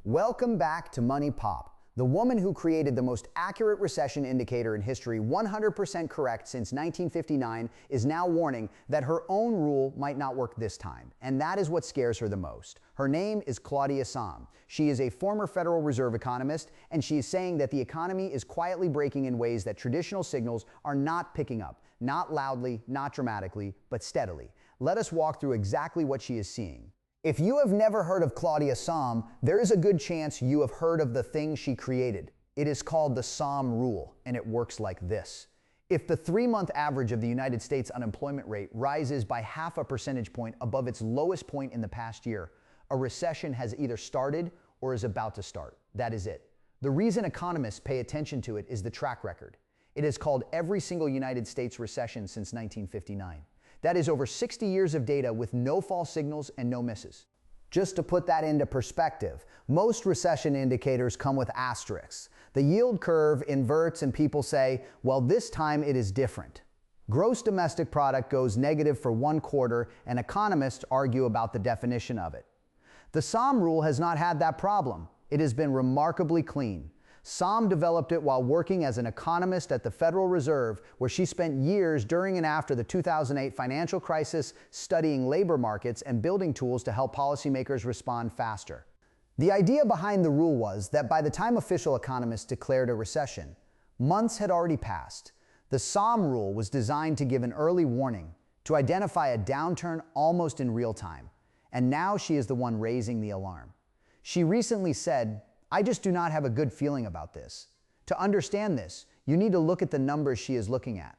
Welcome back to Money Pop. The woman who created the most accurate recession indicator in history, 100% correct since 1959, is now warning that her own rule might not work this time. And that is what scares her the most. Her name is Claudia Sahm. She is a former Federal Reserve economist, and she is saying that the economy is quietly breaking in ways that traditional signals are not picking up. Not loudly, not dramatically, but steadily. Let us walk through exactly what she is seeing. If you have never heard of Claudia Sahm, there is a good chance you have heard of the thing she created. It is called the Sahm rule, and it works like this. If the 3-month average of the United States unemployment rate rises by half a percentage point above its lowest point in the past year, a recession has either started or is about to start. That is it. The reason economists pay attention to it is the track record. It is called every single United States recession since 1959. That is over 60 years of data with no false signals and no misses. Just to put that into perspective, most recession indicators come with asterisks. The yield curve inverts and people say, well, this time it is different. Gross domestic product goes negative for 1 quarter and economists argue about the definition of it. The Sahm rule has not had that problem. It has been remarkably clean. Sahm developed it while working as an economist at the Federal Reserve, where she spent years during and after the 2008 financial crisis studying labor markets and building tools to help policymakers respond faster. The idea behind the rule was that by the time official economists declared a recession, months had already passed. The Sahm rule was designed to give an early warning, to identify a downturn almost in real time. And now she is the one raising the alarm. She recently said, "I just do not have a good feeling about this." To understand this, you need to look at the numbers she is looking at.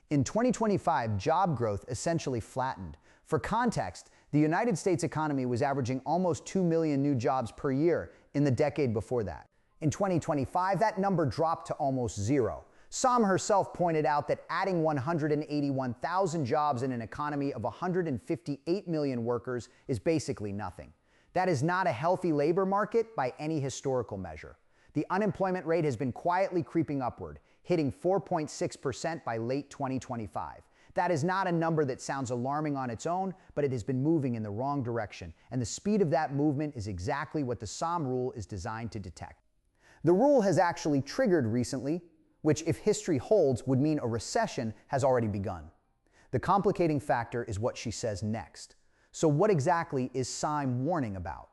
In 2025, job growth essentially flattened. For context, the United States economy was averaging almost 2 million new jobs per year in the decade before that. In 2025, that number dropped to almost zero. Sahm herself pointed out that adding 181,000 jobs in an economy of 158 million workers is basically nothing. That is not a healthy labor market by any historical measure. The unemployment rate has been quietly creeping upward, hitting 4.6% by late 2025. That is not a number that sounds alarming on its own, but it has been moving in the wrong direction, and the speed of that movement is exactly what the Sahm rule is designed to detect. The rule has actually triggered recently, which, if history holds, would mean a recession has already begun. The complicating factor is what she says next. So what exactly is Sahm warning about?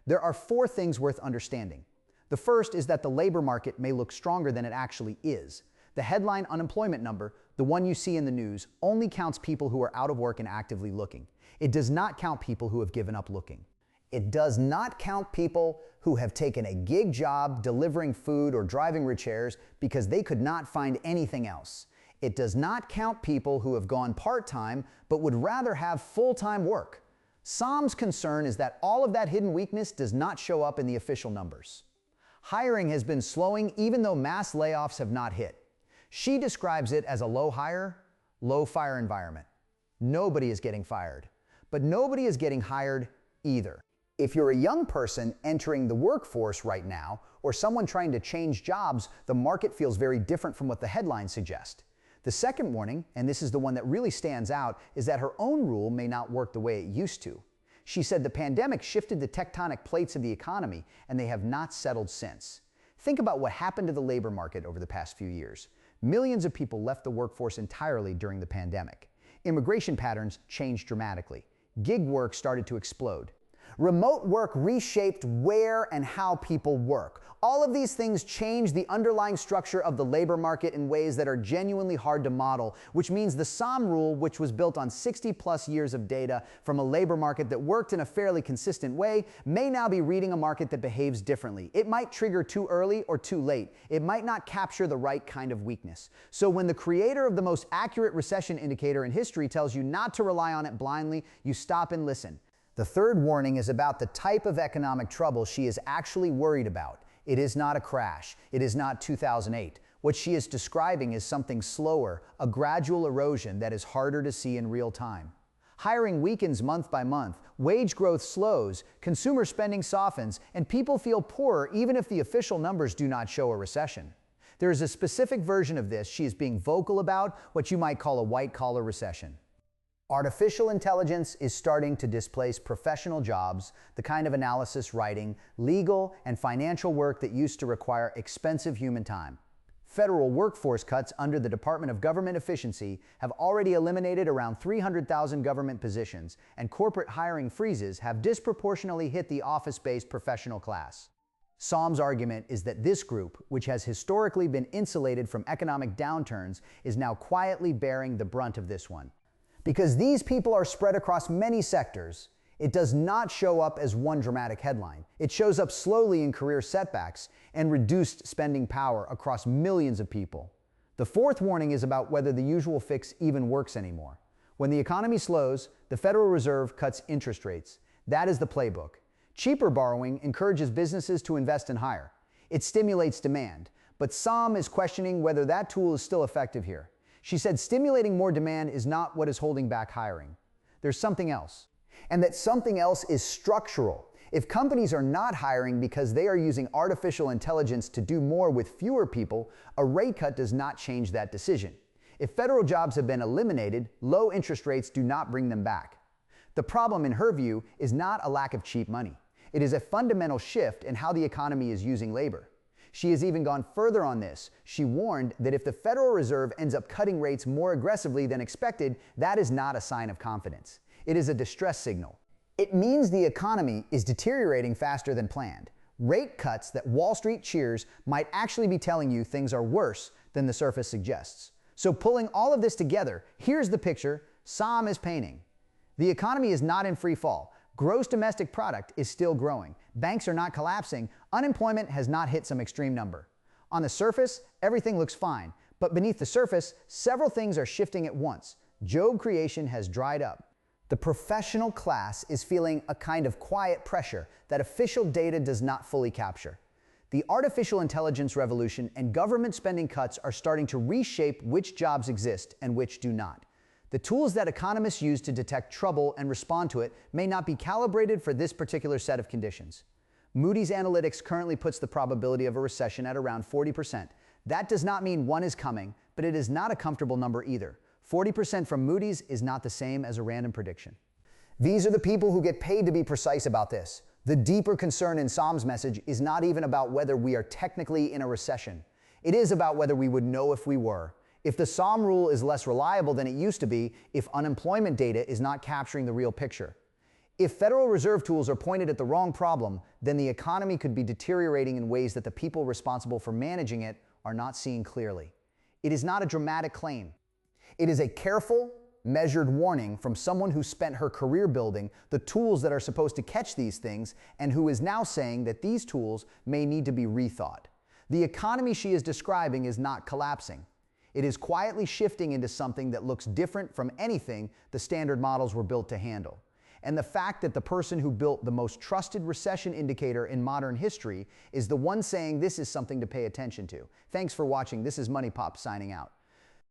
There are 4 things worth understanding. The first is that the labor market may look stronger than it actually is. The headline unemployment number, the one you see in the news, only counts people who are out of work and actively looking. It does not count people who have given up looking. It does not count people who have taken a gig job delivering food or driving chairs because they could not find anything else. It does not count people who have gone part-time but would rather have full-time work. Sahm's concern is that all of that hidden weakness does not show up in the official numbers. Hiring has been slowing even though mass layoffs have not hit. She describes it as a low hire, low fire environment. Nobody is getting fired, but nobody is getting hired either. If you're a young person entering the workforce right now, or someone trying to change jobs, the market feels very different from what the headlines suggest. The second warning, and this is the one that really stands out, is that her own rule may not work the way it used to. She said the pandemic shifted the tectonic plates of the economy, and they have not settled since. Think about what happened to the labor market over the past few years. Millions of people left the workforce entirely during the pandemic. Immigration patterns changed dramatically. Gig work started to explode. Remote work reshaped where and how people work. All of these things change the underlying structure of the labor market in ways that are genuinely hard to model, which means the Sahm rule, which was built on 60+ years of data from a labor market that worked in a fairly consistent way, may now be reading a market that behaves differently. It might trigger too early or too late. It might not capture the right kind of weakness. So when the creator of the most accurate recession indicator in history tells you not to rely on it blindly, you stop and listen. The third warning is about the type of economic trouble she is actually worried about. It is not a crash. It is not 2008. What she is describing is something slower, a gradual erosion that is harder to see in real time. Hiring weakens month by month, wage growth slows, consumer spending softens, and people feel poorer even if the official numbers do not show a recession. There is a specific version of this she is being vocal about, what you might call a white-collar recession. Artificial intelligence is starting to displace professional jobs, the kind of analysis, writing, legal, and financial work that used to require expensive human time. Federal workforce cuts under the Department of Government Efficiency have already eliminated around 300,000 government positions, and corporate hiring freezes have disproportionately hit the office-based professional class. Sahm's argument is that this group, which has historically been insulated from economic downturns, is now quietly bearing the brunt of this one. Because these people are spread across many sectors, it does not show up as one dramatic headline. It shows up slowly in career setbacks and reduced spending power across millions of people. The fourth warning is about whether the usual fix even works anymore. When the economy slows, the Federal Reserve cuts interest rates. That is the playbook. Cheaper borrowing encourages businesses to invest and hire. It stimulates demand. But Sahm is questioning whether that tool is still effective here. She said stimulating more demand is not what is holding back hiring. There's something else. And that something else is structural. If companies are not hiring because they are using artificial intelligence to do more with fewer people, a rate cut does not change that decision. If federal jobs have been eliminated, low interest rates do not bring them back. The problem, in her view, is not a lack of cheap money. It is a fundamental shift in how the economy is using labor. She has even gone further on this. She warned that if the Federal Reserve ends up cutting rates more aggressively than expected, that is not a sign of confidence. It is a distress signal. It means the economy is deteriorating faster than planned. Rate cuts that Wall Street cheers might actually be telling you things are worse than the surface suggests. So pulling all of this together, here's the picture Sahm is painting. The economy is not in free fall. Gross domestic product is still growing. Banks are not collapsing. Unemployment has not hit some extreme number. On the surface, everything looks fine. But beneath the surface, several things are shifting at once. Job creation has dried up. The professional class is feeling a kind of quiet pressure that official data does not fully capture. The artificial intelligence revolution and government spending cuts are starting to reshape which jobs exist and which do not. The tools that economists use to detect trouble and respond to it may not be calibrated for this particular set of conditions. Moody's Analytics currently puts the probability of a recession at around 40%. That does not mean one is coming, but it is not a comfortable number either. 40% from Moody's is not the same as a random prediction. These are the people who get paid to be precise about this. The deeper concern in Sahm's message is not even about whether we are technically in a recession. It is about whether we would know if we were. If the Sahm rule is less reliable than it used to be, if unemployment data is not capturing the real picture. If Federal Reserve tools are pointed at the wrong problem, then the economy could be deteriorating in ways that the people responsible for managing it are not seeing clearly. It is not a dramatic claim. It is a careful, measured warning from someone who spent her career building the tools that are supposed to catch these things and who is now saying that these tools may need to be rethought. The economy she is describing is not collapsing. It is quietly shifting into something that looks different from anything the standard models were built to handle. And the fact that the person who built the most trusted recession indicator in modern history is the one saying this is something to pay attention to. Thanks for watching. This is Money Pop signing out.